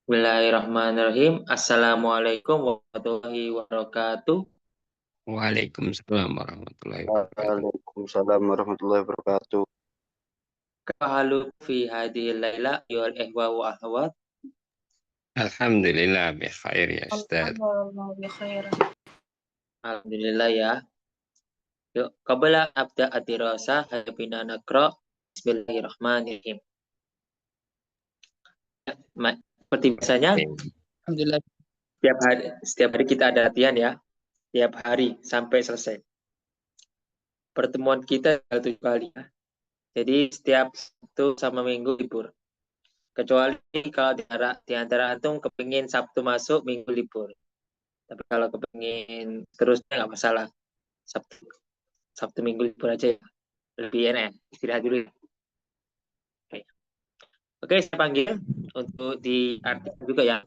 Bismillahirrahmanirrahim. Assalamualaikum warahmatullahi wabarakatuh. Waalaikumsalam warahmatullahi wabarakatuh. Waalaikumsalam warahmatullahi wabarakatuh. Kahalu fi hadhil laila ayyuhal ihwa wa akhwat. Alhamdulillah bi khair ya Ustaz. Alhamdulillah ya. Yuk, qabla abda ad-dirasa habina naqra. Bismillahirrahmanirrahim. Seperti biasanya, Alhamdulillah. setiap hari kita ada latihan ya. Setiap hari sampai selesai. Pertemuan kita 7 kali ya. Jadi setiap Sabtu sama Minggu libur. Kecuali kalau di antara antum kepingin Sabtu masuk, Minggu libur. Tapi kalau kepingin terusnya nggak masalah. Sabtu Minggu libur aja ya. Lebih enak, istirahat dulu. Oke, saya panggil untuk diartikan juga ya.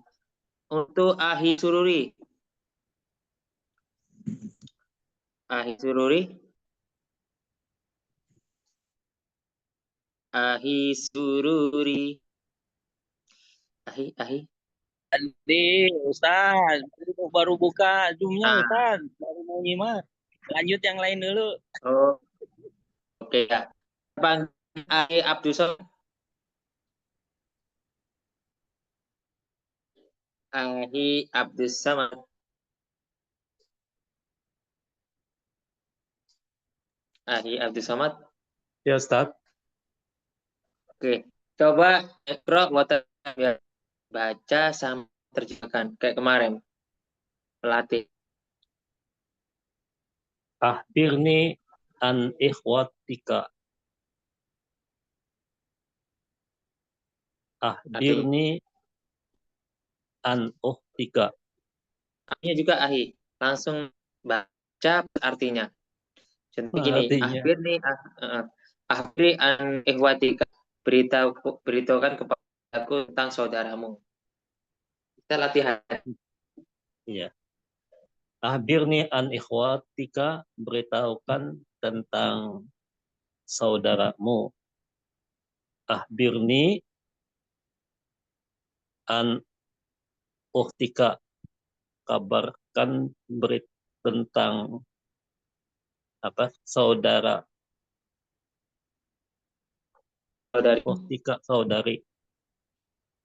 Untuk Ahi Sururi. Ahi Sururi. Ahi Sururi. Ahi. Tadi Ustaz baru buka Zoom-nya Ustaz, baru mau nyimak. Lanjut yang lain dulu. Oh, oke ya. Panggil Ahi Abdul Somad. Ahi Abdul Samad. Ahi Abdul Samad. Ya Ustaz. Oke, coba Iqra wa ya. Baca sama terjemahkan kayak kemarin. Pelatih. Akhbirni an ikhwatika. Akhbirni an ukhtika. Ahinya juga ahi. Langsung baca artinya. Contoh gini, akhbirni an ikhwatika. Beritahukan kepadaku tentang saudaramu. Kita latihan. Iya. Akhbirni an ikhwatika, beritahukan tentang saudaramu. Akhbirni an ukhtika, kabarkan tentang saudara. Saudari. Ukhtika, saudari.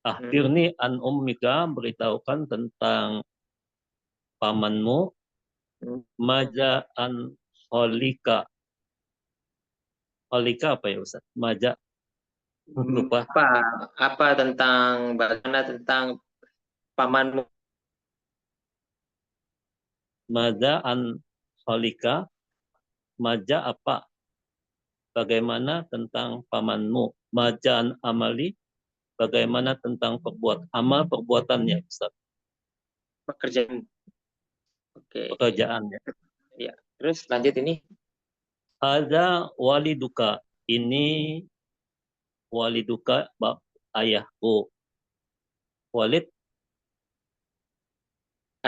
Akhbirni an ummika, beritahukan tentang pamanmu. Maja an holika. Holika apa ya Ustaz? Maja. Lupa. Apa tentang bagaimana tentang pamanmu? Maja an holika. Maja apa? Bagaimana tentang pamanmu? Maja an amali. Bagaimana tentang amal perbuatannya Ustaz? Pekerjaan. Oke. Pekerjaannya. Ya. Terus lanjut ini. Ada waliduka. Ini waliduka ayahku. Walid.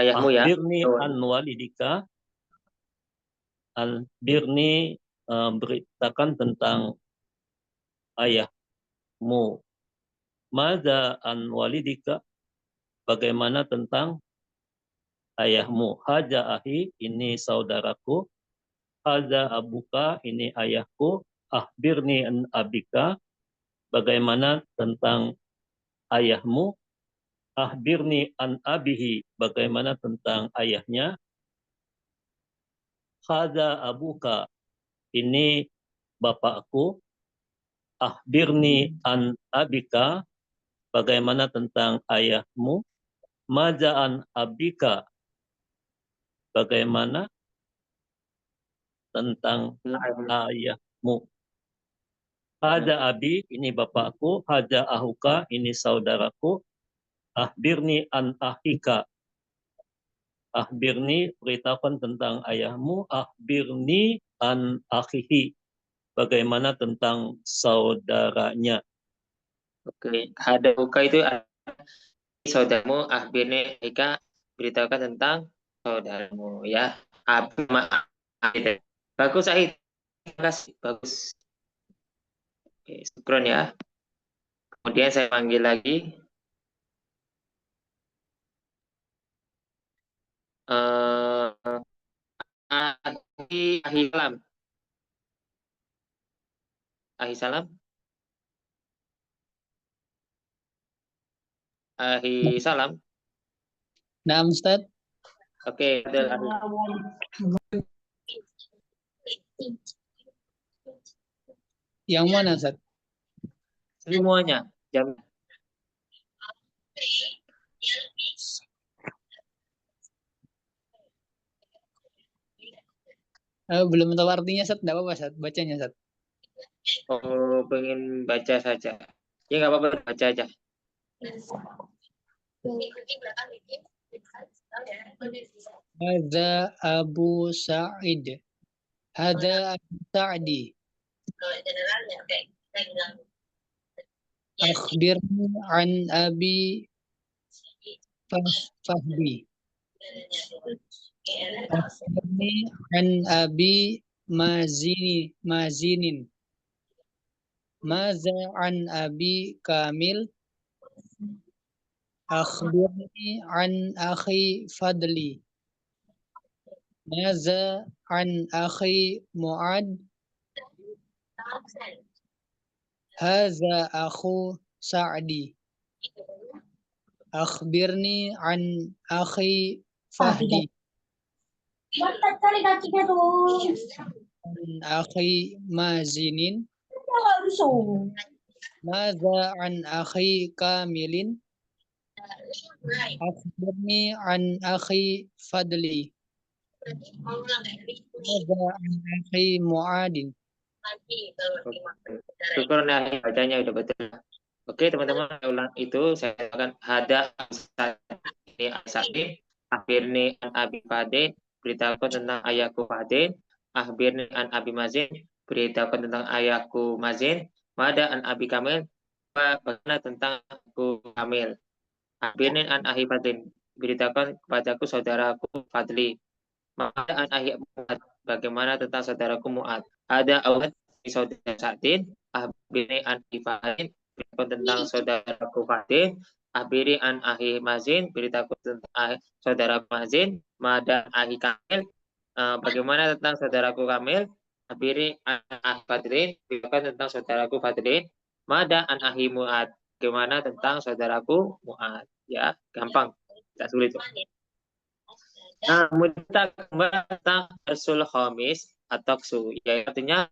Ayahmu ya. Akhbirni an walidika. Akhbirni, beritakan tentang ayahmu. Maza an walidika. Bagaimana tentang ayahmu? Haja ahi, ini saudaraku. Haja abuka, ini ayahku. Akhbirni an abika. Bagaimana tentang ayahmu? Akhbirni an abihi. Bagaimana tentang ayahnya? Haja abuka, ini bapakku. Akhbirni an abika. Bagaimana tentang ayahmu? Maja'an abika. Bagaimana tentang ayahmu? Haja abi, ini bapakku. Haja ahuka, ini saudaraku. Akhbirni an ahika. Akhbirni, beritahukan tentang ayahmu. Akhbirni an akhihi. Bagaimana tentang saudaranya? Oke, ada buka itu saudaramu. Akhbirni Eka, beritahukan tentang saudaramu ya. Bagus Ahid. Terima kasih. Bagus. Oke, syukron ya. Kemudian saya panggil lagi Ahi salam. Ahi salam. Ahi salam. Nah, Ustaz. Oke, betul. Yang mana, Ustaz? Semuanya. Jam. Belum tahu artinya, Ustaz. Enggak apa-apa, Ustaz. Bacanya, Ustaz. Oh, pengen baca saja. Ya nggak apa-apa, baca aja. Hadza Abu Sa'id. Hadza Abu Sa'di. Akhbirni an Abi Fahdi. Akhbirni an Abi Mazinin. Maza an Abi Kamil. Akhbirni an Akhi Fadli. Maza an Akhi Mu'ad. Haza Akhu Sa'di. Akhbirni an Akhi Fahdi. An Akhi Mazinin. Maza an Akhi Kamilin. Akhbirni an Akhi Fadli. Maza an Akhi Mu'adin. Syukur nih bacanya udah betul. Oke teman-teman, ulang itu saya akan hada ini Asadi, akhirni an Abi Fadin, beritahukan tentang ayahku Fadin, akhirni an Abi Mazin, beritahukan tentang ayahku Mazin, mada an Abi Kamil, bagaimana tentang aku Kamil, akhirni an Ahi Fadin, beritahukan kepadaku saudaraku Fadli, mada an Ahi Mu'ad, bagaimana tentang saudaraku Mu'ad, ada awad saudara Sa'din, akhirni an Abi Fadin, tentang saudaraku Fadin, akhiri an Ahi Mazin, beritaku tentang saudara Mazin, mada Ahi Kamil, bagaimana tentang saudaraku Kamil, akhiri an Ahi Fadlin, beritaku tentang saudaraku Fadlin, mada an Ahi Mu'ad, bagaimana tentang saudaraku Mu'ad. Ya, gampang, tidak sulit. Nah, kemudian kita kembali tentang Rasul Khamis atau Ksu, yaitu artinya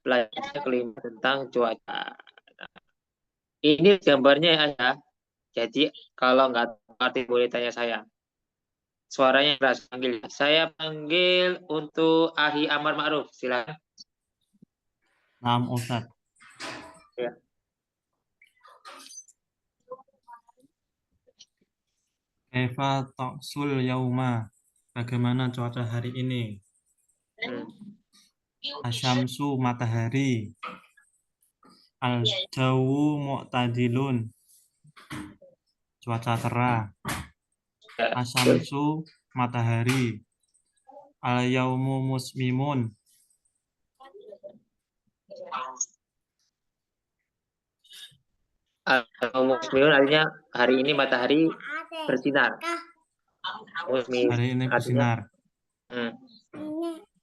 pelajaran kelima tentang cuaca. Ini gambarnya ada. Jadi kalau nggak arti boleh tanya saya. Suaranya keras panggil. Saya panggil untuk Ahi Amar Ma'ruf. Silakan. Naam Ustaz. Ya. Kaifa ta'sul yauma? Bagaimana cuaca hari ini? Asyamsu matahari. Al-jawu mu'tadilun. Cuaca cerah. Asyamsu matahari. Al-yaumu musmimun. Musmiun artinya hari ini matahari bersinar. Musmi Hari ini bersinar.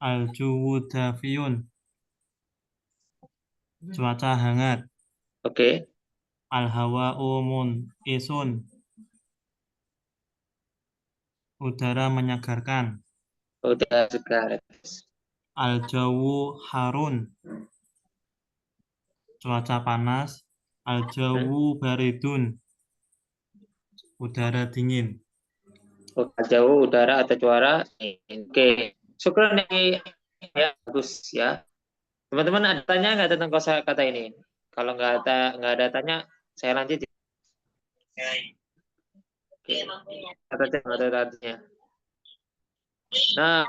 Al-juwu dafiyun. Cuaca hangat. Oke. Al-hawa'u mun'isun. Udara menyegarkan. Udara segar. Al-jawu harun. Cuaca panas. Al-jawu baridun. Udara dingin. Jauh udara atau cuara. Oke. Syukur nih. Ya, bagus ya. Teman-teman ada tanya nggak tentang kosakata ini? Kalau nggak ada tanya, saya lanjut. Oke. Ada tanya. Nah,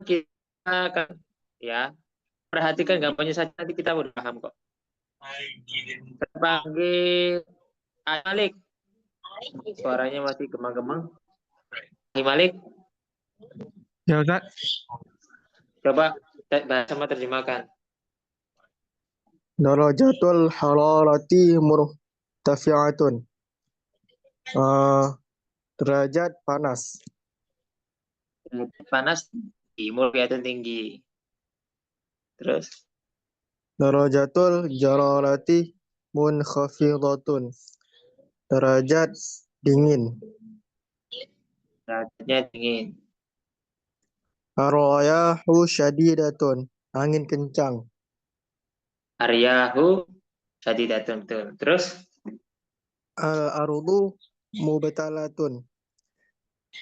kita akan ya perhatikan gambarnya saja, nanti kita udah paham kok. Terpanggil Malik. Suaranya masih gemang-gemang. Malik. Ya Ustaz. Coba bahasa sama terjemahkan. Darajatul hararati murtafi'atun. Derajat panas. panas tinggi, kelihatan tinggi. Terus Darajatul jararati munkhafidatun. Derajat dingin. derajatnya dingin. Ar-rayahu syadidatun. Angin kencang. Aryahu syadidatun. Betul. Terus Al-ardu mubtalatun.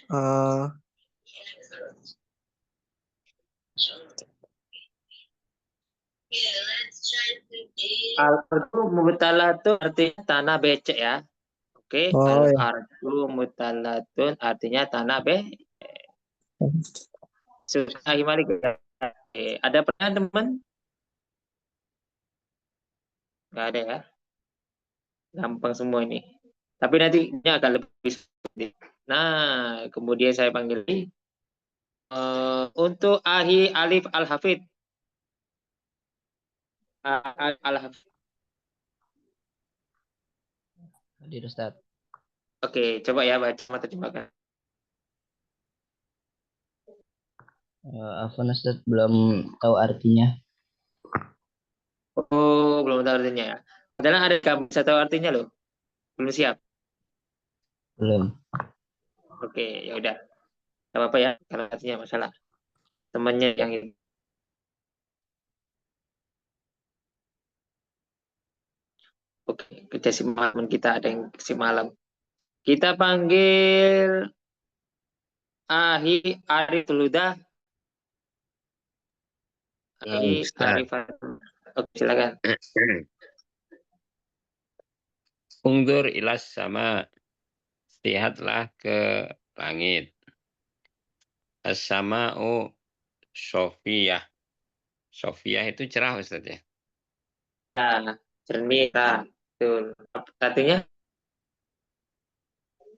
Ah, al-ardu mubtalatun artinya tanah becek ya. Oke, oh ya. al-ardu mubtalatun artinya tanah becek. Sudah gimana? Ada pertanyaan teman? Nggak ada ya. Gampang semua ini. Tapi nanti ini akan lebih sulit. Nah, kemudian saya panggil untuk Ahi Alif Al-Hafid. Al-Hafid. Hadir Ustaz. Oke, coba ya baca sama terjemahkan. Afwan Ustaz, belum tahu artinya. Oh, belum tahu artinya ya. Padahal ada kamu bisa tahu artinya loh. Belum siap. Belum. Oke, ya udah. Gak apa-apa ya kalau artinya masalah. Temannya yang ini. Oke, kerja si malam kita ada yang si malam. Kita panggil Ahi Arif Ludah. Ahi Arif. Oke, silakan. Ungdur ilas sama, lihatlah ke langit. As-sama'u Sofiyah. Sofiyah itu cerah Ustaz ya. Nah, cermin. Nah, betul. Artinya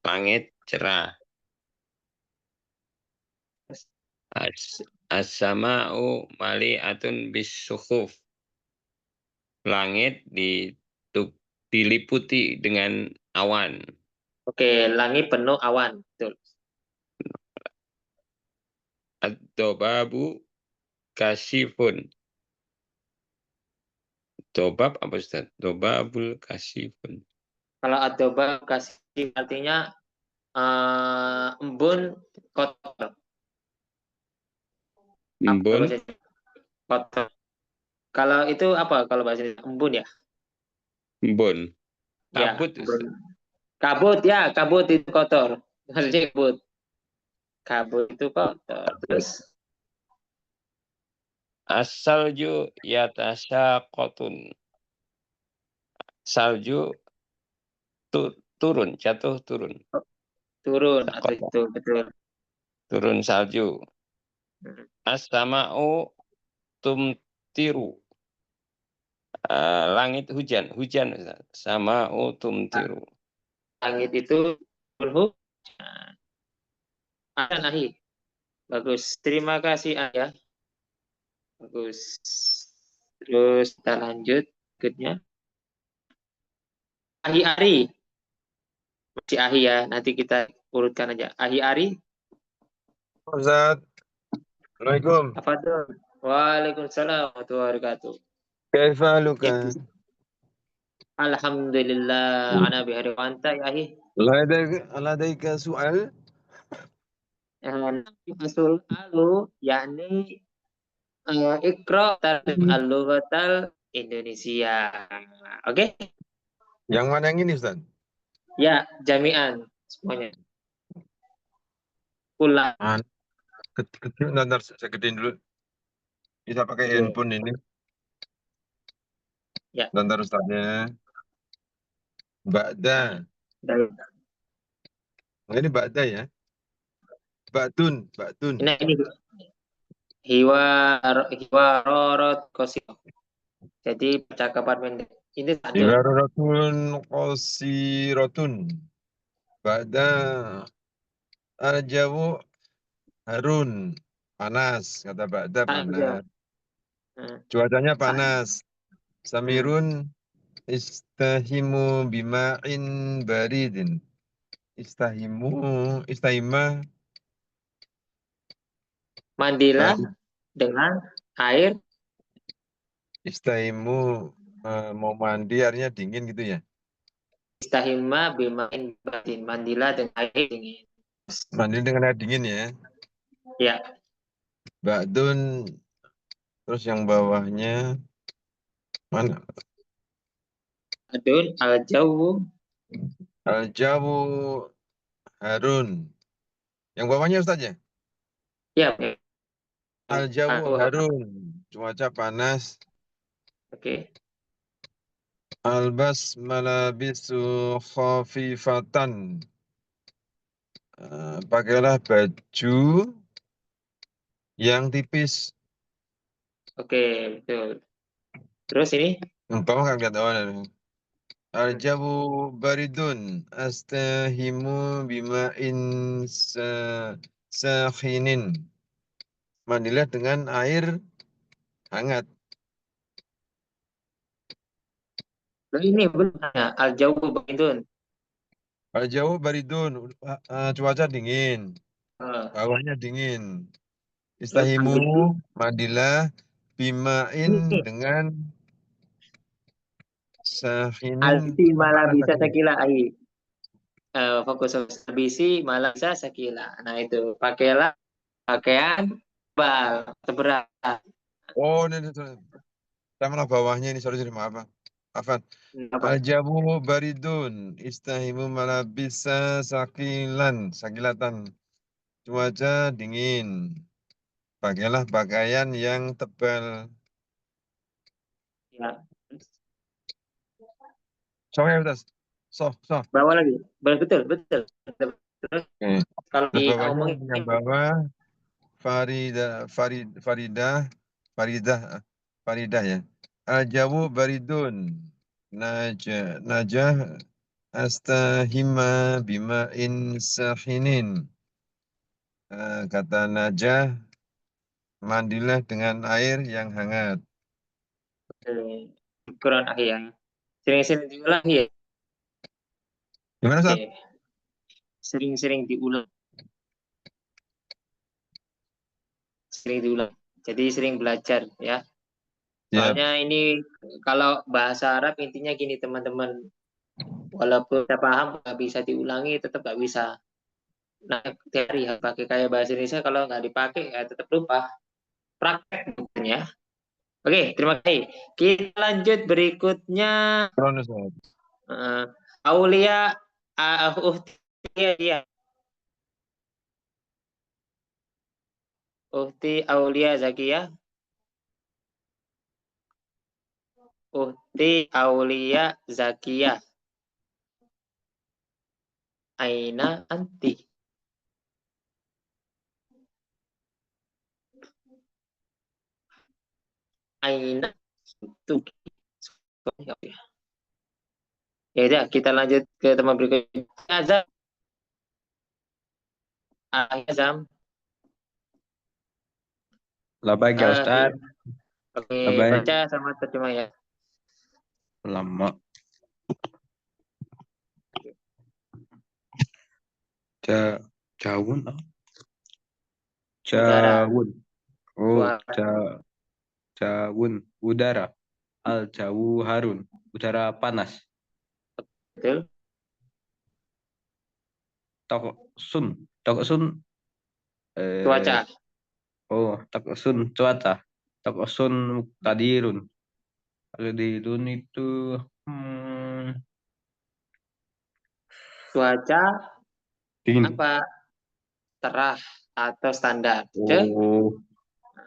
Langit cerah. As-sama'u mali'atun bis-sukhuf. Langit diliputi dengan awan. oke, langit penuh awan. Betul. Ad-dobabu kasifun. Dobab apa Ustaz? Dobabul kasifun. Kalau adoba kasih artinya embun kotor. Embun. Kotor. Kalau itu apa? Kalau bahasa embun ya? Embun. Ya, Kabut Ustaz. kabut ya, kabut itu kotor. Maksudnya kabut. Kabut itu kotor. Terus As-salju yatasaqatun. Salju turun, jatuh turun. turun atau Saqata. itu betul. Turun salju. As-sama'u tumtiru. Langit hujan, Ustaz. Sama'u tumtiru. Langit itu turun. Nahi. Bagus. Terima kasih Ayah. Bagus. Terus kita lanjut berikutnya. Ahi Ari. Masih Ahi ya. Nanti kita urutkan aja. Ahi Ari. Ustaz. Assalamualaikum. Apa tuh? Waalaikumsalam warahmatullahi wabarakatuh. Kaifa luka? Alhamdulillah. Ana bihari wa anta ya Ahi. Ladaika soal? Fasul alu yakni ikra tarjim al-lughatal Indonesia. Oke? Yang mana yang ini, Ustaz? Ya, jami'an semuanya. Ulang. Kecil, nanti saya gedein dulu. Bisa pakai handphone ini. Ya. Nanti Ustaznya. Ba'da. Nah, ini Ba'da ya. Ba'dun. Nah, ini hiwarorot kosiro. Jadi percakapan pendek. Ini tanda. Hiwaratun qasirotun. Ba'da. Al-jawu harun. Panas. Kata Ba'da panas. Cuacanya panas. Samirun istahimu bima'in baridin. Istahima Mandilah dengan air. Istaimu mau mandi artinya dingin gitu ya. Istahimma bima'in batin. Mandilah dengan air dingin. Mandi dengan air dingin ya. Ya. Ba'dun, terus yang bawahnya mana? Adun al-jawu. Al-jawu harun. Yang bawahnya Ustaz ya? Ya. Al-jawu harun. Cuaca panas. Oke. Albas malabisu khafifatan. Pakailah baju yang tipis. Oke, betul. Terus ini? Yang bawah kan lihat awal. Al-jawu baridun astahimu bima'in sakhinin. Mandilah dengan air hangat. Nah, ini belum ya. Al-jawu baridun. Al-jawu baridun, cuaca dingin. Bawahnya dingin. Istahimu, mandilah bima'in dengan sakhinin. Alti malah bisa sakila ai. Fokus bisi malah bisa sakila. Nah itu pakailah pakaian tebal berat. Oh, ini sama bawahnya ini, sorry maaf. Afan. Al-jawu baridun, istahimu malabisa sakilatan. Cuaca dingin. Pakailah pakaian yang tebal. Ya. So ya, Ustaz. So. Bawa lagi. Betul. Terus kalau Terus di bawahnya yang bawah Faridah ya. Al-jawu baridun. Najah astahima bima'in sahinin. Kata Najah, mandilah dengan air yang hangat. Kurang ya. Sering-sering diulang ya. Gimana, Ustaz? Sering-sering diulang. Jadi sering belajar ya. Soalnya ini kalau bahasa Arab intinya gini teman-teman. Walaupun kita paham nggak bisa diulangi, tetap nggak bisa. Nah, teori pakai kayak bahasa Indonesia kalau nggak dipakai ya tetap lupa. Praktek ya. Oke, terima kasih. Kita lanjut berikutnya. Aulia Uhti Aulia Zakia. Uhti Aulia Zakia. Aina anti. Aina tuh. Ya udah, kita lanjut ke teman berikutnya. Azam. Azam. Labbaik ya Ustaz. Oke, Labbaik. baca sama terjemah ya. Lama. Jawun. Jawun. Oh, jawun. Udara. Al-jawu harun. Udara panas. Betul. Toksun. Cuaca. Oh, toksun cuaca. Toksun muktadirun. Muktadirun itu Cuaca dingin. apa? Cerah atau standar? Oh,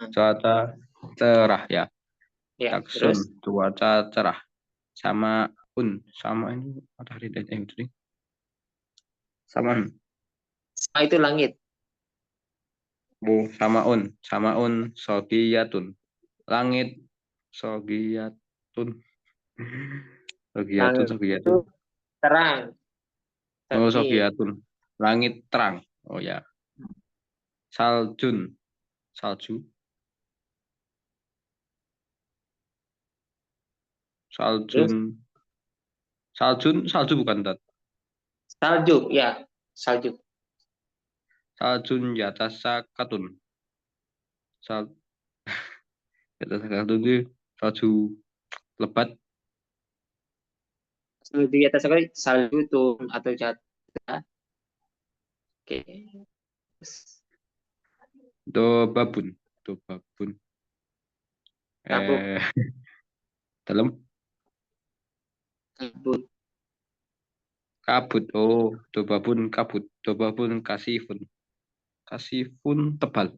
cuaca cerah ya. Ya, Taksun terus cuaca cerah. Sama ini matahari dan itu. Sama itu langit. Bu, samaun sogiyatun. Langit sogiyatun. Sogiyatun. Terang. Oh, sogiyatun. Langit terang. Oh ya. Salju. Salju bukan dat. Salju, ya, salju. Saljun yatasa katun. Sal kata satu itu salju lebat. Salju di atas sekali salju tun atau jatuh. Oke. Dobabun. Kabut. Dalam Kabut. kabut. Oh, dobabun kabut. Dobabun kasifun. Kasifun tebal.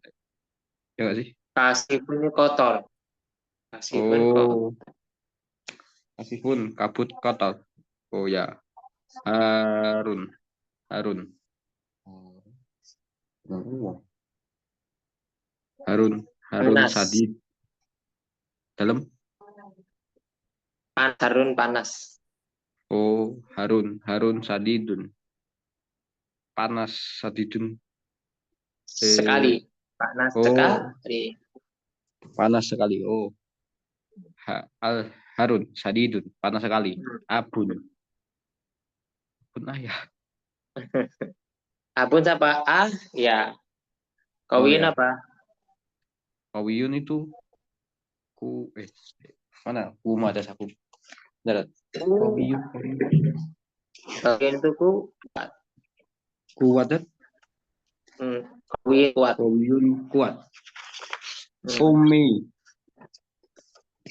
Ya nggak sih? Kasifun ini kotor. Kasifun kotor. Oh, kasifun kabut kotor. Oh ya. Harun. Harun Panas. sadid. Dalam. Harun panas. Oh, Harun sadidun. Panas sadidun. Sekali. Panas Oh, sekali. panas sekali. Oh. Harun sadidun. Panas sekali. Abun ayah. Abun siapa? Ah, ya. Oh Kawin ya. apa? Kawiyun itu mana? Ada saku. Darat. Kawiyun. Kawin itu Kuat dan kawin kuat. Kawiyun kuat. Umi.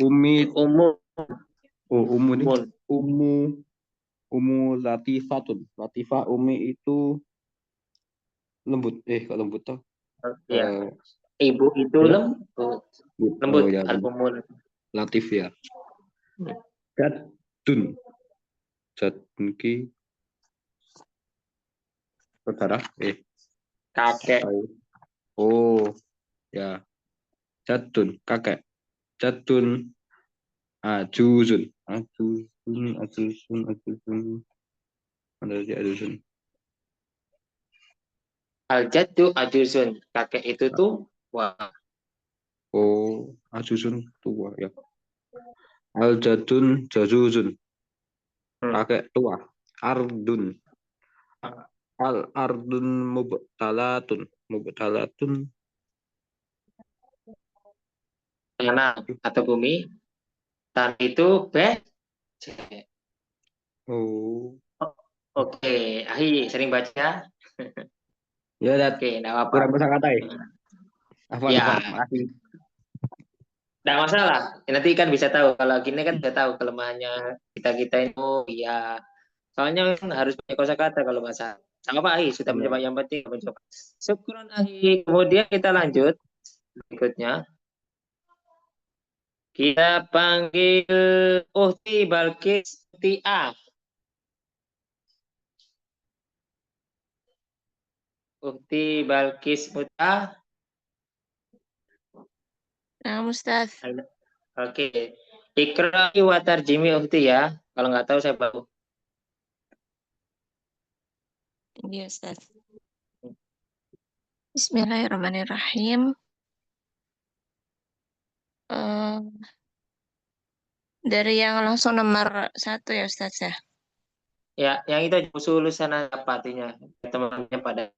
Umum. Oh, umu nih. Umu latifatun. Latifah umi itu lembut. Kok lembut toh? Ya. Ibu itu ya? lembut. Oh, ya, Al-Umun. Latif ya. Jadun ki saudara. Kakek. Oh, ya. Jadun kakek. Jadun ajuzun. Mana dia ajuzun? Al-jaddu ajuzun. Kakek itu tuh wah. Oh, ajuzun tua ya. Al-jadun jazuzun. Kakek tua. Ardun. Al-ardun mubtalatun. Tanah atau bumi. Tanah itu Oh. Oke, Ahi sering baca. Ya, Oke, enggak apa-apa. kurang kosakata ya. Ya. Makasih. Nggak masalah. Nanti kan bisa tahu. Kalau gini kan bisa tahu kelemahannya kita itu. Ya, soalnya harus punya kosakata kalau masalah. Sama Pak Ahi sudah mencoba, yang penting mencoba. Syukuran Ahi. Kemudian kita lanjut berikutnya. Kita panggil Uhti Balkis Tia. Uhti Balkis Muta. Nah, Ustaz. Oke. Ikra'i wa tarjimi Uhti ya. Kalau nggak tahu saya baru. Iya, Ustaz. Bismillahirrahmanirrahim. Dari yang langsung nomor 1 ya, Ustaz ya. Ya, yang itu usul sana apa artinya? Teman-temannya pada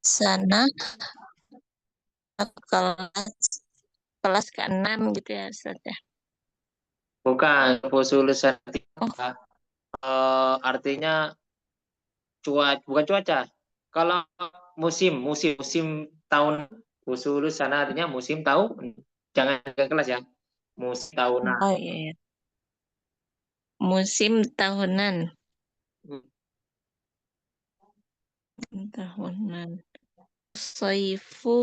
sana kelas ke-6 gitu ya, Ustaz ya. bukan usul sana artinya bukan cuaca. Kalau musim tahun usul sana artinya musim tahun. Jangan ke kelas ya. Musim tahunan. Oh iya. Musim tahunan. Soifu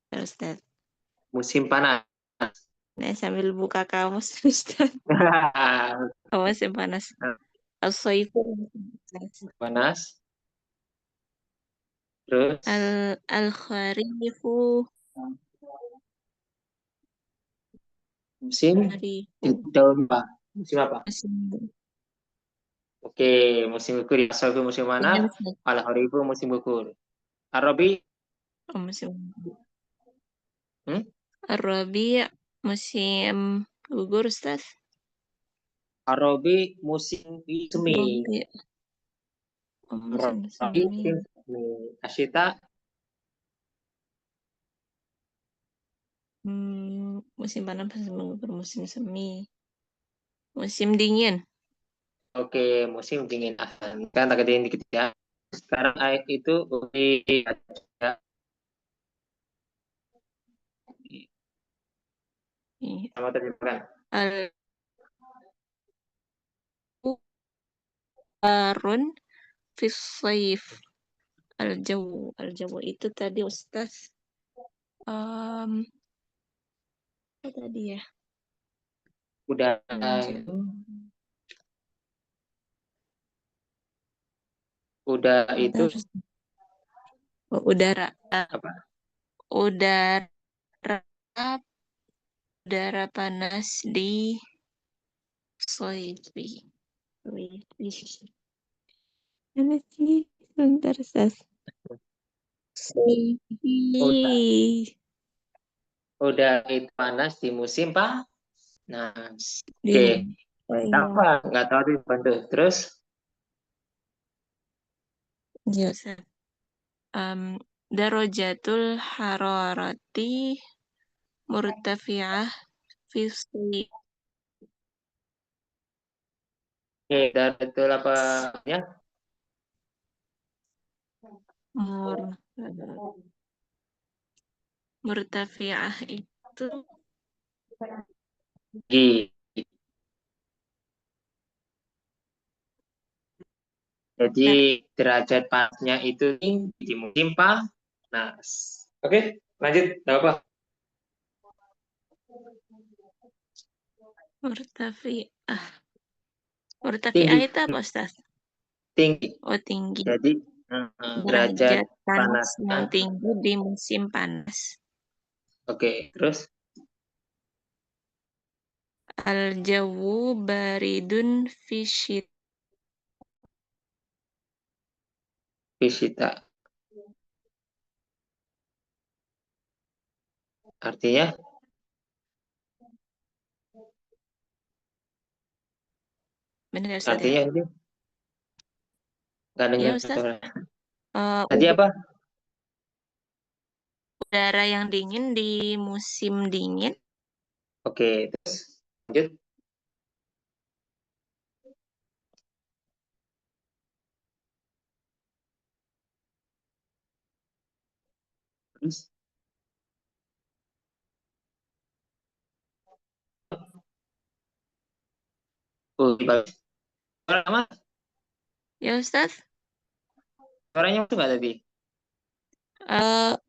Ustaz. Musim panas. Nah, sambil buka kamus, Ustaz. Musim panas. Soifu panas. Terus al-kharifu musim tahun apa? Musim apa? Oke, musim gugur. Asalku musim mana? Al-kharifu musim gugur. Arabi? Musim Arabi musim gugur, Ustaz. Arabi musim semi. musim Rabi, semi. Asyita, Musim panas, musim semi. Musim dingin. oke, musim dingin. Kan tak gedein dikit ya. Sekarang ayat itu ya. Iya. Sama terjemahkan. Al-Arun Fisayif. Al-Jawu itu tadi Ustaz. Apa tadi ya? Udah Al-Jawu. itu Udara. apa? Udara panas di Soifi. Mana sih? Sebentar, Ustaz. Udah itu panas di musim panas. Oke. Iya. Apa? Nggak tahu tuh bantu. Terus Iya, Ustaz. Darajatul hararati murtafi'ah fi sayf. oke, dan itu apa ya? Murtafi'ah itu G. Jadi derajat panasnya itu tinggi di musim panas. Oke, lanjut. Nggak apa? murtafi'ah. Tinggi. Murtafi'ah itu apa, Ustaz? Tinggi. Oh, tinggi. Jadi derajat Derajat panas yang panasnya. tinggi di musim panas. Oke, terus Al-jawu baridun Visita. Artinya Benar ya, Ustaz ya? artinya itu nggak dengar Iya, Ustaz. suara. Tadi apa? Udara yang dingin di musim dingin. Oke, terus lanjut. Terus bagus. Suara Mas? Ya, Ustaz. Suaranya masuk nggak tadi?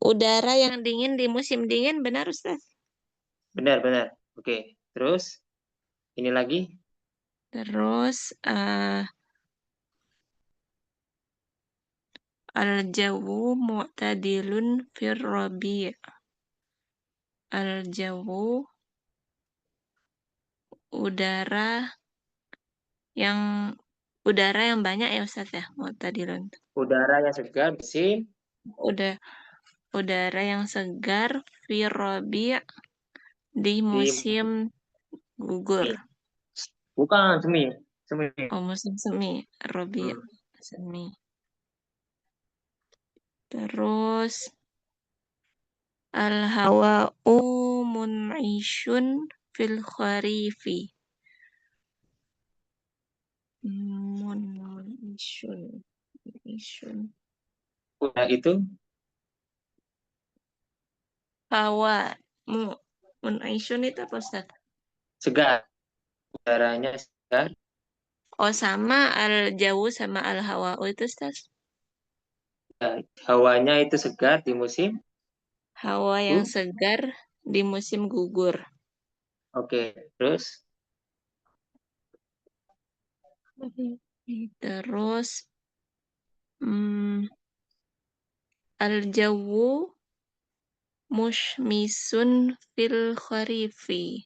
Udara yang dingin di musim dingin, benar, Ustaz? Benar, benar. Oke, terus ini lagi. Terus al-jawu mu'tadilun fir rabi'. Al-jawu udara yang banyak ya, Ustaz ya, mu'tadilun. Udara yang segar, bersih. Udara yang segar fir rabi' di musim gugur. Bukan semi. Oh, musim semi, rabi', semi. Terus al-hawa'u mun'ishun fil kharifi. Mun'ishun. Udah itu Hawa. Mun'ishun itu apa, Ustaz? segar. Udaranya segar. Oh, sama al-jawu sama al-hawa'u itu, Ustaz? Hawanya itu segar di musim. Hawa yang segar di musim gugur. Oke, terus Terus al-jawu mushmisun fil kharifi.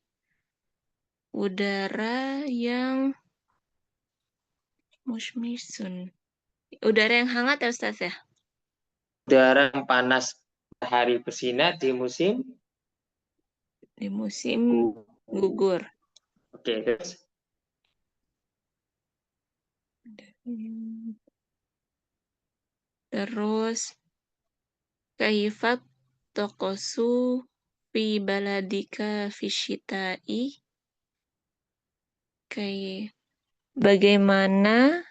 Udara yang mushmisun. Udara yang hangat ya, Ustaz ya? udara yang panas matahari bersinar di musim gugur. Oke, terus Terus kaifat tokosu fi baladika fisyita'i. Kayak bagaimana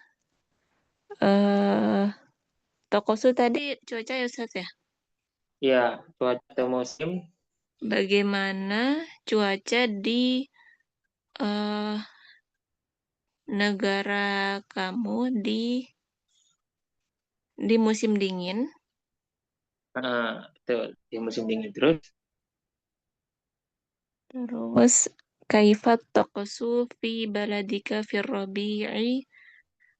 tokosu tadi cuaca ya Ustaz ya? Ya, cuaca atau musim. Bagaimana cuaca di negara kamu di musim dingin? Betul, di musim dingin. Terus kaifat tokosu fi baladika fir rabi'i.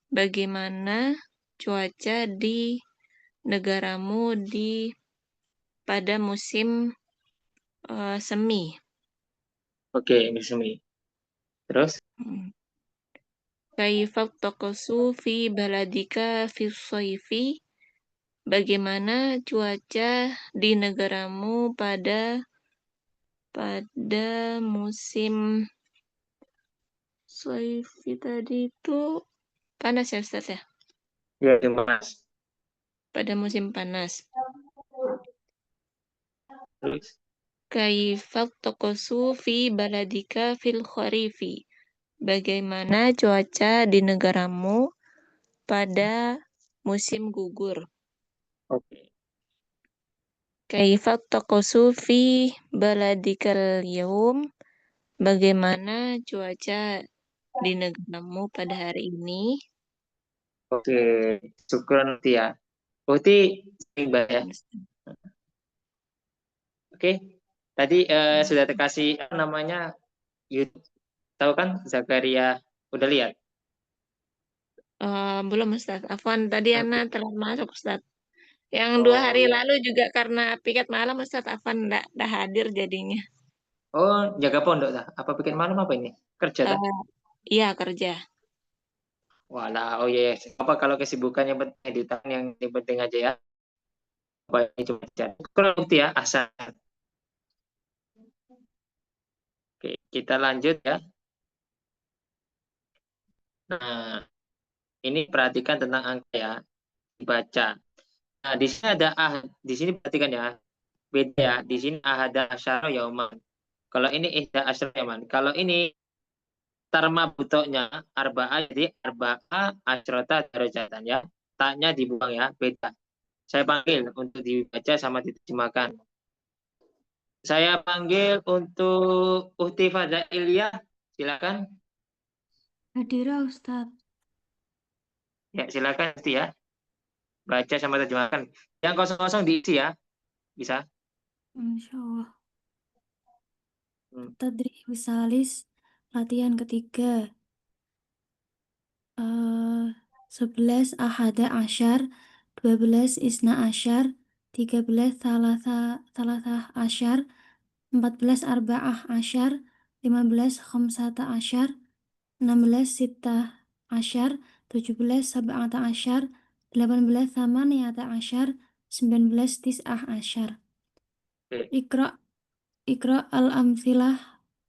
Bagaimana cuaca di negaramu pada musim semi? Oke, musim semi. Terus? Kaifat tokosu fi baladika fi shayfi. Bagaimana cuaca di negaramu pada musim shayfi tadi itu panas ya Ustaz ya? Ya, panas. Pada musim panas. Terus? Kaifat tokosu fi baladika fil kharifi. Bagaimana cuaca di negaramu pada musim gugur? Oke. Kaifat tokosu fi baladikal yaum. Bagaimana cuaca di negaramu pada hari ini? Oke, syukron Tia. Uti sering ya. Oke, tadi sudah terkasih namanya YouTube. Tahu kan Zakaria? Udah lihat? Belum Ustaz. Afwan, tadi Ana telah masuk Ustaz. Yang 2 hari lalu juga karena piket malam Ustaz Afwan enggak hadir jadinya. Oh, jaga pondok dah. Apa bikin malam apa ini? Kerja dah? Iya, kerja. Walah, oh iya. Apa kalau kesibukannya penting editan yang penting aja ya. Apa ini cuma cari. Kurang bukti ya, asal. Oke, kita lanjut ya. Nah, ini perhatikan tentang angka ya. Dibaca. Nah, di sini ada di sini perhatikan ya. Beda ya. Di sini ahada asyara yauman. Kalau ini ihda asyara yauman. Kalau ini tarma butoknya arba'a, jadi arba'a asyrota darajatan ya. Taknya dibuang ya, beda. Saya panggil untuk dibaca sama diterjemahkan. Saya panggil untuk Uhti Fadailia. Silakan. Hadira Ustaz. Ya, silakan Uhti ya. Baca sama terjemahkan. Yang kosong-kosong diisi ya. Bisa? Insya Allah. Tadrih Wisalis, latihan ketiga. 11 Ahada Asyar, 12 Isna Asyar, 13 Salasah Asyar, 14 Arba'ah Asyar, 15 Khamsata Asyar, 16 Sittah Asyar, 17 Sab'ata Asyar, 18 Thamaniyata Asyar, 19 Tis'ah Asyar. Ikra al-amthilah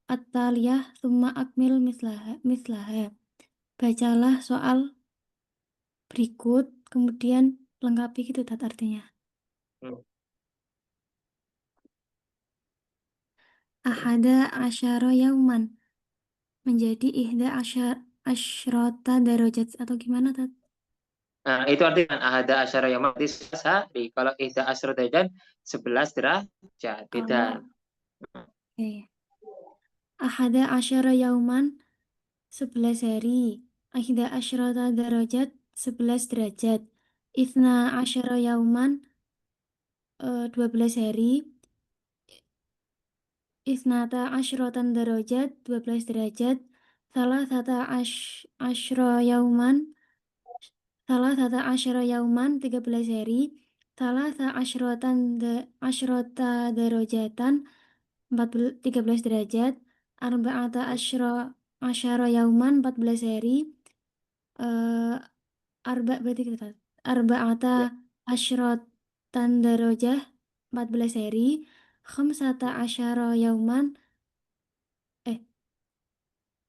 at-taliyah thumma akmil mislaha. Bacalah soal berikut, kemudian lengkapi gitu artinya. Ahada asyara yauman menjadi ihda asyrota darajat atau gimana Tat? Nah, itu artinya ahada asyara yauman di sehari. Kalau ihda asyara darajat 11 derajat. Beda. Ahada asyara yauman 11 hari. Ihda asyrota darajat 11 derajat. Ithna asyara yauman 12 hari. Isnata asyratan darajat 12 derajat. Salah sata asyra yauman 13 hari. Salah sata asyrota darajatan 13 derajat. Arba'ata asyara yauman 14 hari. Berarti kita arba'ata asyratan darajah 14 hari. Khamsata asyara yauman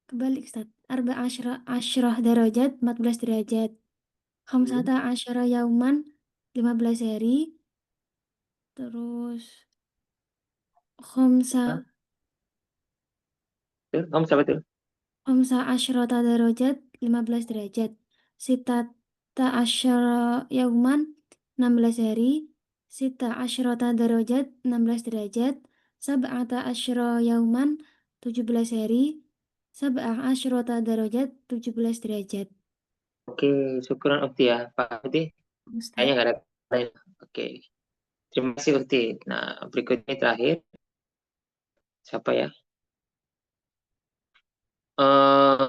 kebalik Ustaz. Arba'ah asyrah darajat 14 derajat. Khamsata asyara yauman 15 seri. Terus Khomsa Tuh, kamu siapa tuh? Khomsa asyrota darajat 15 derajat. Sitata asyara yauman 16 hari. Sita asyrota darajat 16 derajat. Sab'ata asyara yauman 17 hari. Sab'a asyrota darajat 17 derajat. Oke, syukuran Ukti ya, Pak Ukti. Kayaknya nggak ada lain. Oke, terima kasih Ukti. Nah, berikutnya terakhir. Siapa ya?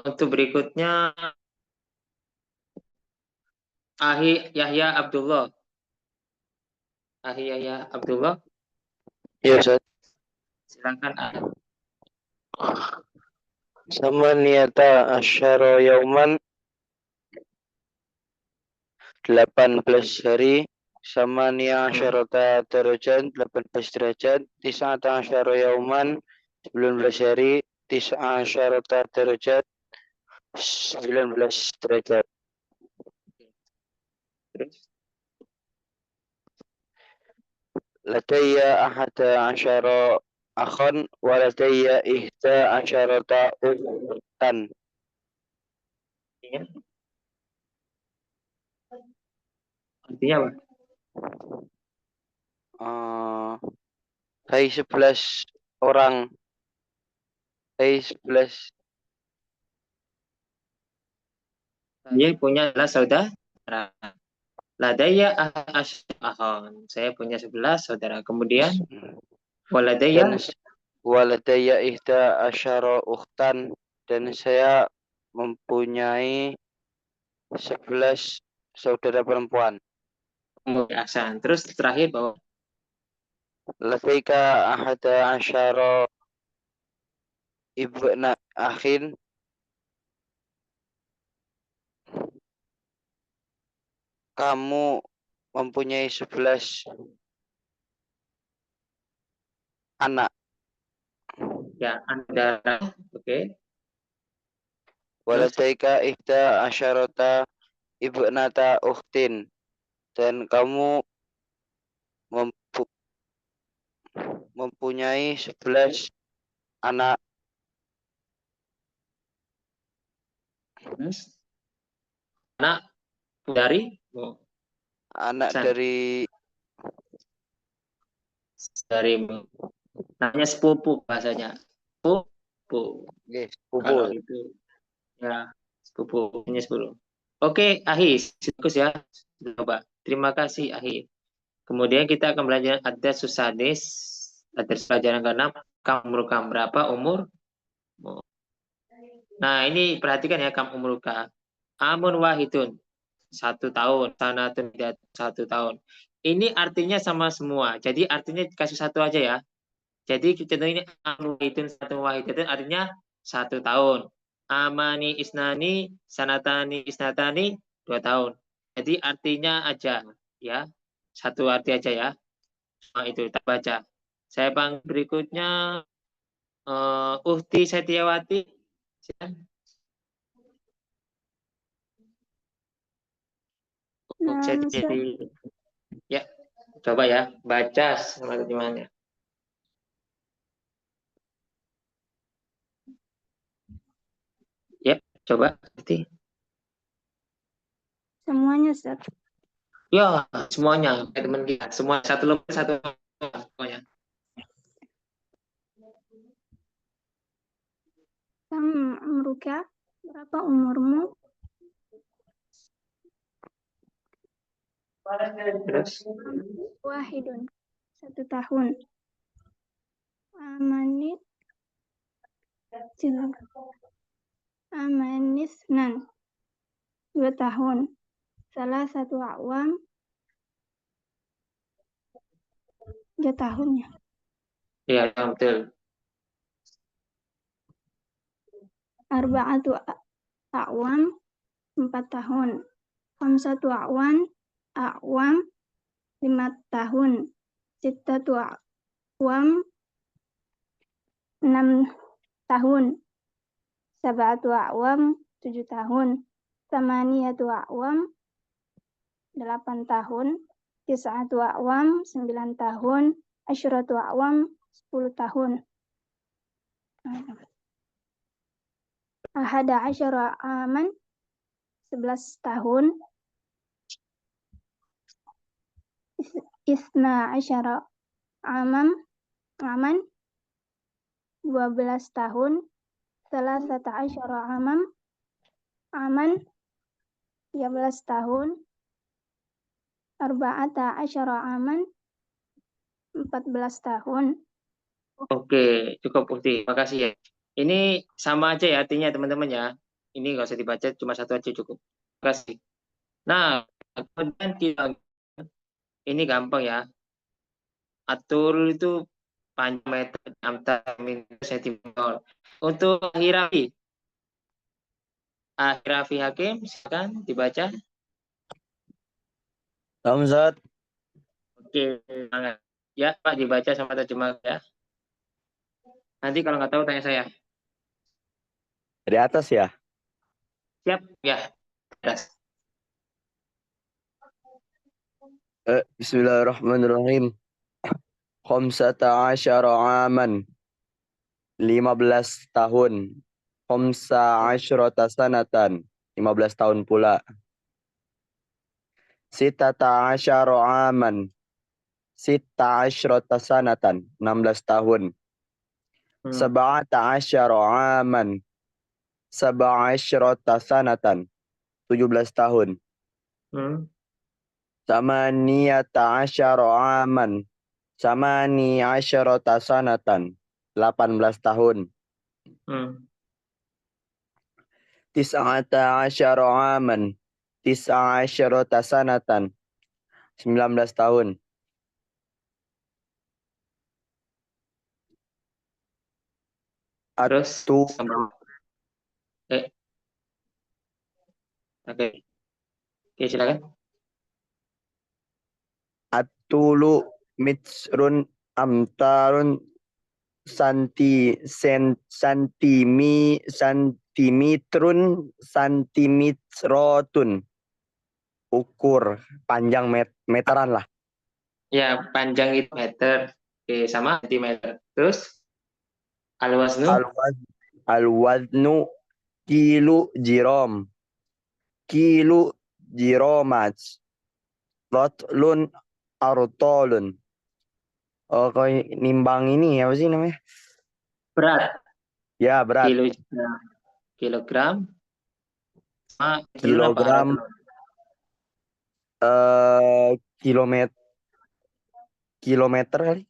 Untuk berikutnya, Ahi Yahya Abdullah. Ahi Yahya Abdullah, Ya, Ustaz. silakan. Samaniyata asyara yauman 18 hari. Samaniya asyarata darajat 18 derajat. Tis'ata asyara yauman 19 hari. Tis'a asyarata derajat 19 derajat. Ladayya ahada asyara akhan wa ladayya ihda asyarata ukhtan. Artinya apa? Hai 11 orang. Hai 11. Saya punya 11 saudara. Ladaya ahon. Saya punya 11 saudara. Kemudian waladaya Waladaya ihda asyara ukhtan, dan saya mempunyai 11 saudara perempuan. Ahsan. Terus terakhir bahwa Ladaika ahada asyara ibna akhin. Kamu mempunyai 11 anak. ya Anda, oke. Waladaika ihda asyarata ibnata ukhtin, dan kamu mempunyai 11 anak. Anak dari Anak dari namanya sepupu bahasanya. Sepupu. Yes, Kalau itu ya sepupunya 10. Oke, Ahi, bagus ya. Coba. Terima kasih, Ahi. Kemudian kita akan belajar ada susadis, ada pelajaran ke-6. Kamu berapa umur? Nah, ini perhatikan ya, kamu umurka. Amun wahidun, 1 tahun. Sanatun 1 tahun. Ini artinya sama semua. Jadi artinya kasih satu aja ya. Jadi contoh ini amun wahidun, 1 wahidun artinya 1 tahun. Amani isnani, sanatani isnatani, 2 tahun. Jadi artinya aja ya. Satu arti aja ya. Nah, itu kita baca. Saya panggil berikutnya Uhti Setiawati. Ya, coba ya baca sama gimana. Ya, coba Uhti. Semuanya, Ustaz. Ya, semuanya teman kita. Semua satu lembar satu semuanya. Amruka, berapa umurmu? Terus Wahidun, 1 tahun. Amanit, amanisnan, 2 tahun. Salah satu awam, 3 tahunnya. ya, betul. Arba'atu awam, 4 tahun. Khamsatu awam, 5 tahun. Sittatu awam, 6 tahun. Sab'atu awam, 7 tahun. Samaniyatu awam, 8 tahun. Tis'atu a'wam 9 tahun, asyratu a'wam 10 tahun. Ahada asyara aman 11 tahun. Isna asyara aman 12 tahun. Salasata asyara aman 13 tahun. Arba'ata asyara aman 14 tahun. Oke, cukup Ukti. Makasih ya. Ini sama aja ya artinya teman-teman ya. Ini nggak usah dibaca, cuma satu aja cukup. Terima kasih. Nah, kemudian ini gampang ya. Atur itu panjang meter, diameter, sentimeter. Untuk Hirafi Hakim, silakan dibaca. Ustaz. Oke, semangat. Ya, Pak, dibaca sama terjemah ya. Nanti kalau nggak tahu tanya saya. Di atas ya. Siap? Ya. Atas. Bismillahirrahmanirrahim. Khamsata asyara aman. 15 tahun. Khamsa asyrata sanatan. 15 tahun pula. Sitata asyara aman. Sita asyrata sanatan. 16 tahun. Sab'ata asyara aman. Sab'a asyrata sanatan. 17 tahun. Samaniyata asyara aman. Samani asyarata sanatan. 18 tahun. Tis'ata asyara aman. Tis'a asyarata sanatan. 19 tahun. Terus Oke. Oke, silakan. Atulu mitsrun amtarun santimitrotun. Ukur panjang meteran lah. Ya, panjang itu meter. Oke, sama sentimeter. Terus Al-waznu kilu jirom. Kilu jiromaj. Rotlun artolun. Oh, kau nimbang ini apa sih namanya? Berat. Ya, berat. Kilogram. Kilogram. Kilometer kali.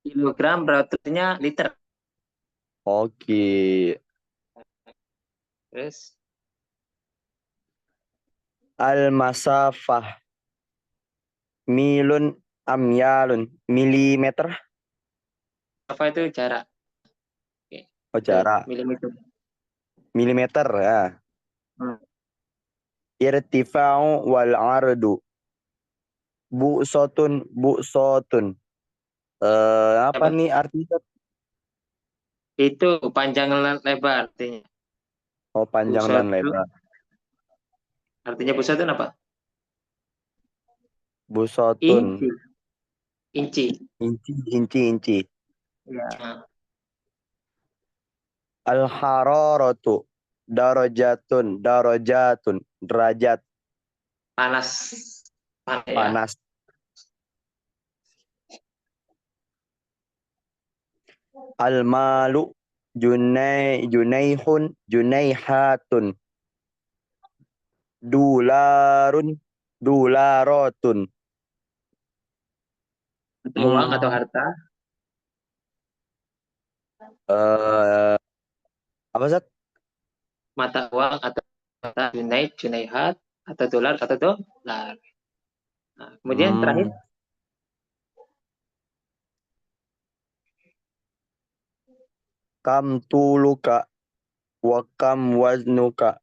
Kilogram beratnya liter. Oke. Terus Al-masafah. Milun amyalun. Milimeter. Apa itu jarak? Oke. Oh, jarak. Milimeter ya. Irtifa'u wal ardu. Bu'sotun. Apa nih artinya? Itu panjang dan lebar artinya. Oh, panjang dan lebar. Artinya busatun apa? Busotun. Inci. Ya. Al-hararatu. Darajatun. Derajat. Panas. Panas. Al-malu. Junaihatun. Dularotun. Uang atau harta? Apa Zat? Mata uang atau harta. Junaihat atau dolar atau dolar. Nah, kemudian terakhir. Kam tuluka wa kam waznuka.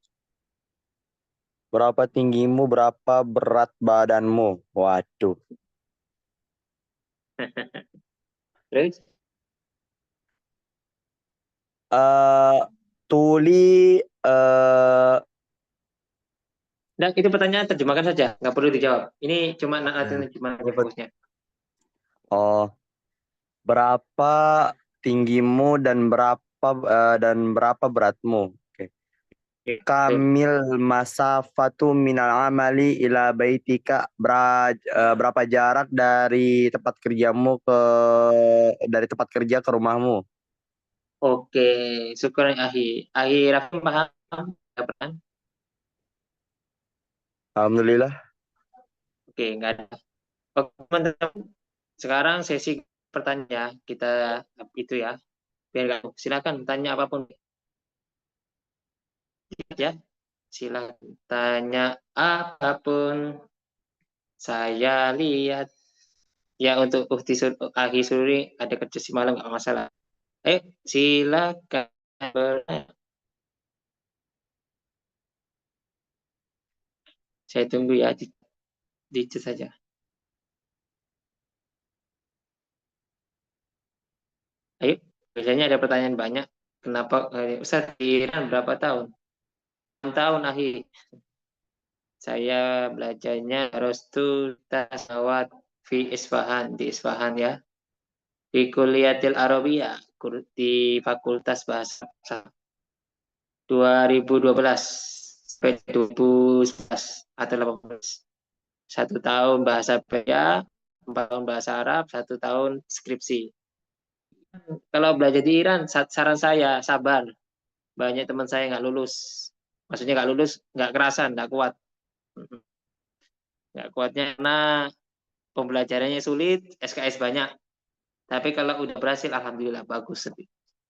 Berapa tinggimu, berapa berat badanmu? Waduh. Terus? Tuli Nah, itu pertanyaan terjemahkan saja, nggak perlu dijawab. Ini cuma latihan gimana fokusnya. Oh, berapa tinggimu dan berapa beratmu? Oke. Kamil masafatu minal amali ila baitika, berapa jarak dari tempat kerjamu dari tempat kerja ke rumahmu? Oke, syukur Ahi. Ahi Raffi paham? Paham? Alhamdulillah. Oke, nggak ada. Oke, teman-teman. Sekarang sesi pertanyaan kita itu ya. Biar nggak, silakan tanya apapun. Ya, silakan tanya apapun. Saya lihat. Ya, untuk Ahi Suri ada kerja si malam nggak masalah. Silakan. Saya tunggu ya di chat saja. Ayo, biasanya ada pertanyaan banyak. Kenapa Ustaz di Iran berapa tahun? 6 tahun Ahi. Saya belajarnya Rostu Tasawat di Isfahan ya. Di Kuliatil Arabiyah di Fakultas Bahasa 2012 sampai 2011 atau 18. 1 tahun bahasa Persia, 4 tahun bahasa Arab, 1 tahun skripsi. Kalau belajar di Iran, saran saya sabar. Banyak teman saya nggak lulus. Maksudnya nggak lulus, nggak kerasan, nggak kuat. Nggak kuatnya karena pembelajarannya sulit, SKS banyak. Tapi kalau udah berhasil, alhamdulillah bagus.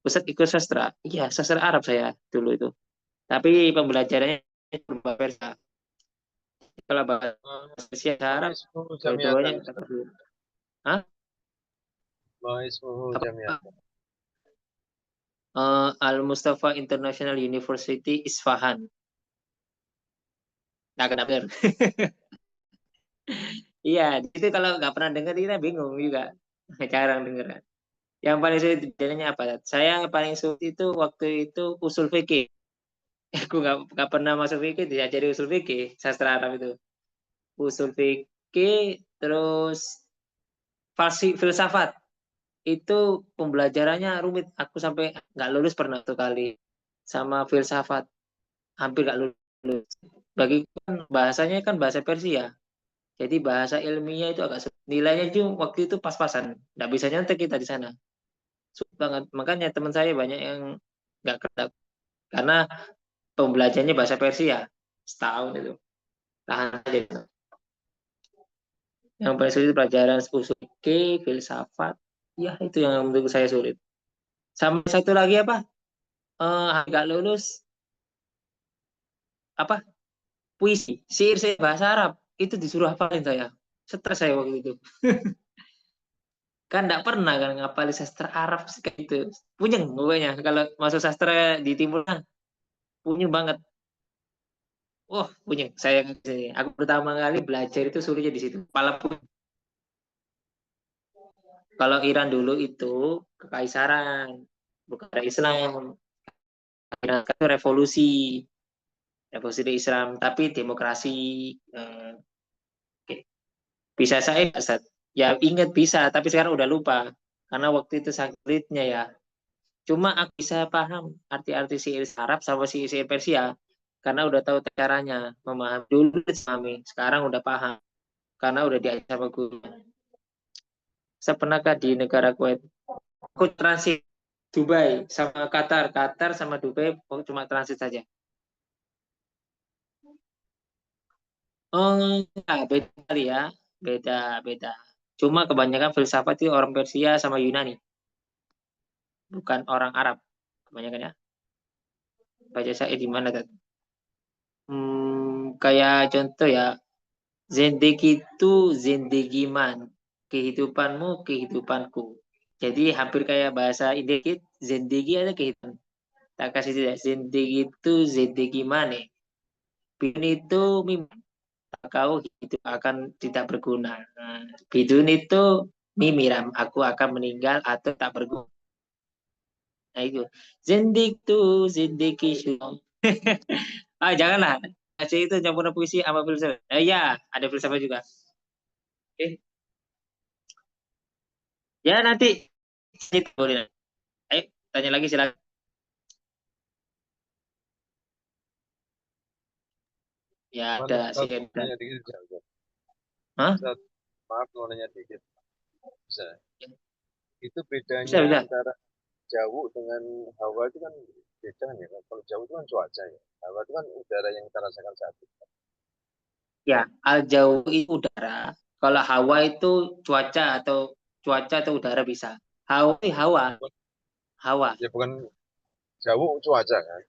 Ustaz ikut sastra, iya sastra Arab saya dulu itu. Tapi pembelajarannya berbahasa Persia. Kalau bahasa Persia Arab, dua-duanya. Hah? Al-Mustafa International University Isfahan. Nggak kena bener. Iya, itu kalau nggak pernah dengar kita bingung juga. Jarang dengar. Yang paling sulit jalannya apa? Saya paling sulit itu waktu itu usul fikih. Aku nggak pernah masuk fikih, diajari usul fikih, sastra Arab itu. Usul fikih, terus filsafat. Itu pembelajarannya rumit. Aku sampai nggak lulus pernah 1 kali. Sama filsafat, hampir nggak lulus. Bagi kan bahasanya kan bahasa Persia. Jadi bahasa ilmiah itu agak sulit. Nilainya itu waktu itu pas-pasan. Nggak bisa nyantek kita di sana. Sulit banget. Makanya teman saya banyak yang nggak kerja. Karena pembelajarannya bahasa Persia. Setahun itu. Tahan aja. Yang paling sulit pelajaran usul fikih, filsafat. Ya itu yang menurut saya sulit. Sama satu lagi apa? Nggak lulus. Apa? Puisi. Syair bahasa Arab. Itu disuruh hafalin saya. Stres saya waktu itu. Kan nggak pernah kan ngapalin sastra Arab kayak gitu. Punyeng pokoknya kalau masuk sastra di timur kan punyeng banget. Wah, punyeng. Aku pertama kali belajar itu sulitnya di situ. Walaupun kalau Iran dulu itu kekaisaran, bukan Islam. Iran itu revolusi Islam, tapi demokrasi. Bisa saya ya ingat bisa, tapi sekarang udah lupa karena waktu itu sulitnya ya. Cuma aku bisa paham arti-arti syair Arab sama syair Persia karena udah tahu caranya memahami. Dulu memahami, sekarang udah paham karena udah diajar sama guru. Saya pernahkah di negara Kuwait? Aku transit Dubai sama Qatar sama Dubai cuma transit saja. Oh, beda kali ya, beda. Cuma kebanyakan filsafat itu orang Persia sama Yunani, bukan orang Arab kebanyakan ya. Baca saya di mana tadi? Kayak contoh ya, zendegi itu zendegiman, kehidupanmu kehidupanku. Jadi hampir kayak bahasa Indonesia, zendegi ada kehidupan. Tak kasih tidak, zendegi itu zendegimane. Bidun itu mimpi, kau hidup akan tidak berguna. Bidun itu mimiram, aku akan meninggal atau tak berguna. Nah itu, zendik tu zendegi syum. Janganlah Aceh itu campuran puisi sama filsafat. Iya, ada filsafat juga. Oke. Ya nanti itu boleh. Ayo tanya lagi silakan. Ya ada Ustaz, sih. nanya dikit bisa, Ustaz. Hah? Ustaz, maaf mau nanya dikit. Bisa. Itu Bisa, bedanya bisa. antara Jawu dengan Hawa itu kan beda kan ya. Kalau Jawu itu kan cuaca ya. Hawa itu kan udara yang kita rasakan saat itu. Ya, al-jawu itu udara. Kalau hawa itu cuaca atau udara bisa. Hawa itu hawa. Hawa. Ya bukan Jawu cuaca kan.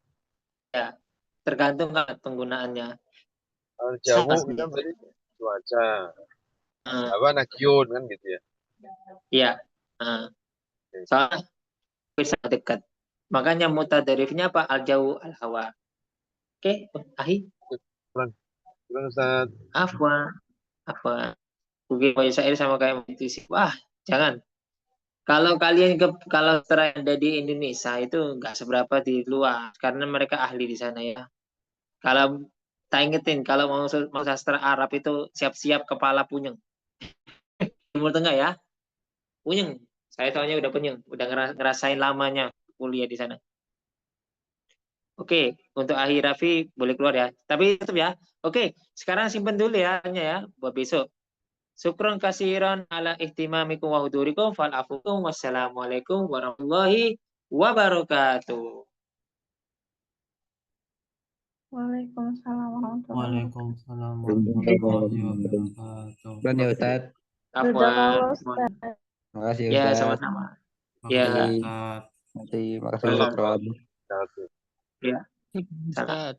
Ya, tergantung kan penggunaannya. Kalau Sama Jawu sih. kan berarti cuaca. Hmm. Hawa nagiun kan gitu ya. Iya. Soalnya bisa dekat. Makanya mutadarifnya apa? Al-jawu al-hawa. Oke, Ahi. Bulan Ustaz. Apa? Mungkin Pak Syair sama kayak intuisi. Wah, jangan. Kalau kalian kalau sastra yang ada di Indonesia itu nggak seberapa di luar karena mereka ahli di sana ya. Kalau tak ingetin kalau mau sastra Arab itu siap-siap kepala punyeng. Timur Tengah ya. Punyeng. Saya soalnya udah punyeng, udah ngerasain lamanya kuliah di sana. Oke, untuk Ahi Raffi boleh keluar ya. Tapi tetap ya. Oke, sekarang simpen dulu ya buat besok. Syukron kasiran ala ihtimamikum wa hudurikum fal afukum wassalamualaikum warahmatullahi wabarakatuh. Waalaikumsalam warahmatullahi Waalaikumsalam warahmatullahi wabarakatuh. Dan ya Ustaz. wabarakatuh. Afwan. Terima kasih Ya, Ustaz. sama-sama. Makasih Ya, Ustaz. Terima kasih Syukron. ya. Salam. Ustaz.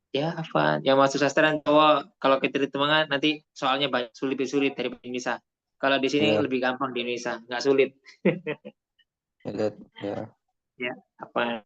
Ya, Afwan. Yang masuk sastra cowok kalau kita di Temangan nanti soalnya banyak sulit dari Indonesia. Kalau di sini Ya. lebih gampang di Indonesia, nggak sulit. Ya. Ya, apa?